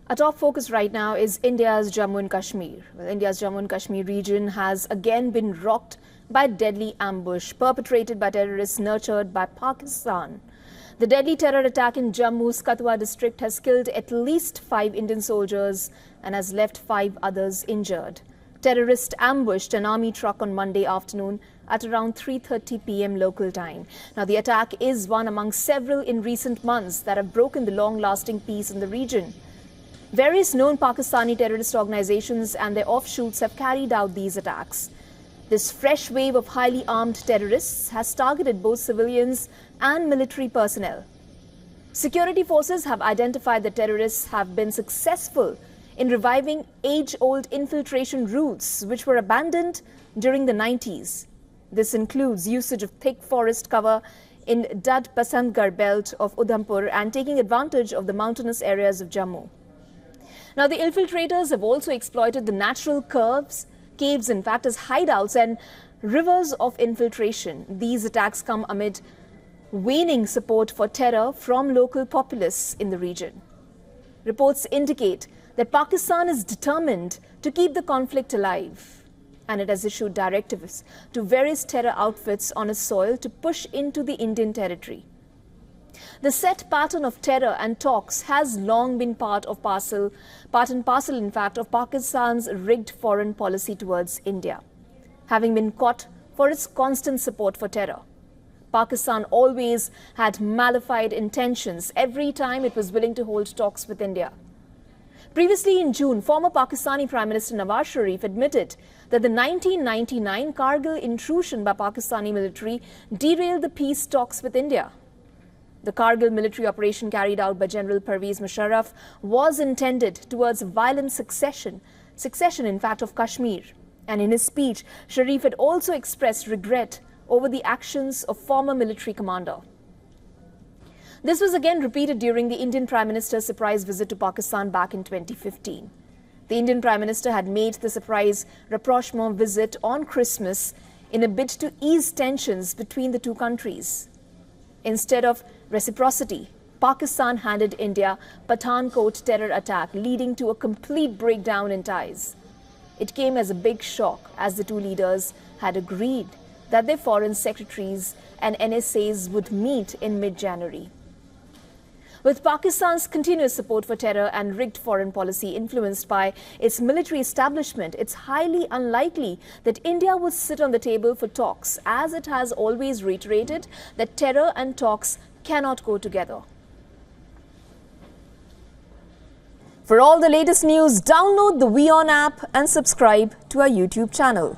Our top focus right now is India's Jammu and Kashmir. Well, India's Jammu and Kashmir region has again been rocked by a deadly ambush perpetrated by terrorists nurtured by Pakistan. The deadly terror attack in Jammu's Kathua district has killed at least 5 Indian soldiers and has left 5 others injured. Terrorists ambushed an army truck on Monday afternoon at around 3:30 p.m. local time. Now, the attack is one among several in recent months that have broken the long-lasting peace in the region. Various known Pakistani terrorist organizations and their offshoots have carried out these attacks. This fresh wave of highly armed terrorists has targeted both civilians and military personnel. Security forces have identified that terrorists have been successful in reviving age-old infiltration routes which were abandoned during the 90s. This includes usage of thick forest cover in Dad Pasandgarh belt of Udhampur and taking advantage of the mountainous areas of Jammu. Now, the infiltrators have also exploited the natural caves in fact, as hideouts and rivers of infiltration. These attacks come amid waning support for terror from local populists in the region. Reports indicate that Pakistan is determined to keep the conflict alive, and it has issued directives to various terror outfits on its soil to push into the Indian territory. The set pattern of terror and talks has long been part and parcel, in fact, of Pakistan's rigged foreign policy towards India. Having been caught for its constant support for terror, Pakistan always had malafied intentions every time it was willing to hold talks with India. Previously in June, former Pakistani Prime Minister Nawaz Sharif admitted that the 1999 Kargil intrusion by Pakistani military derailed the peace talks with India. The Kargil military operation carried out by General Pervez Musharraf was intended towards violent succession in fact of Kashmir. And in his speech, Sharif had also expressed regret over the actions of former military commander. This was again repeated during the Indian Prime Minister's surprise visit to Pakistan back in 2015. The Indian Prime Minister had made the surprise rapprochement visit on Christmas in a bid to ease tensions between the two countries. Instead of reciprocity, Pakistan handed India Pathankot terror attack, leading to a complete breakdown in ties. It came as a big shock as the two leaders had agreed that their foreign secretaries and NSAs would meet in mid-January. With Pakistan's continuous support for terror and rigged foreign policy influenced by its military establishment, it's highly unlikely that India would sit on the table for talks, as it has always reiterated that terror and talks cannot go together. For all the latest news, download the WION app and subscribe to our YouTube channel.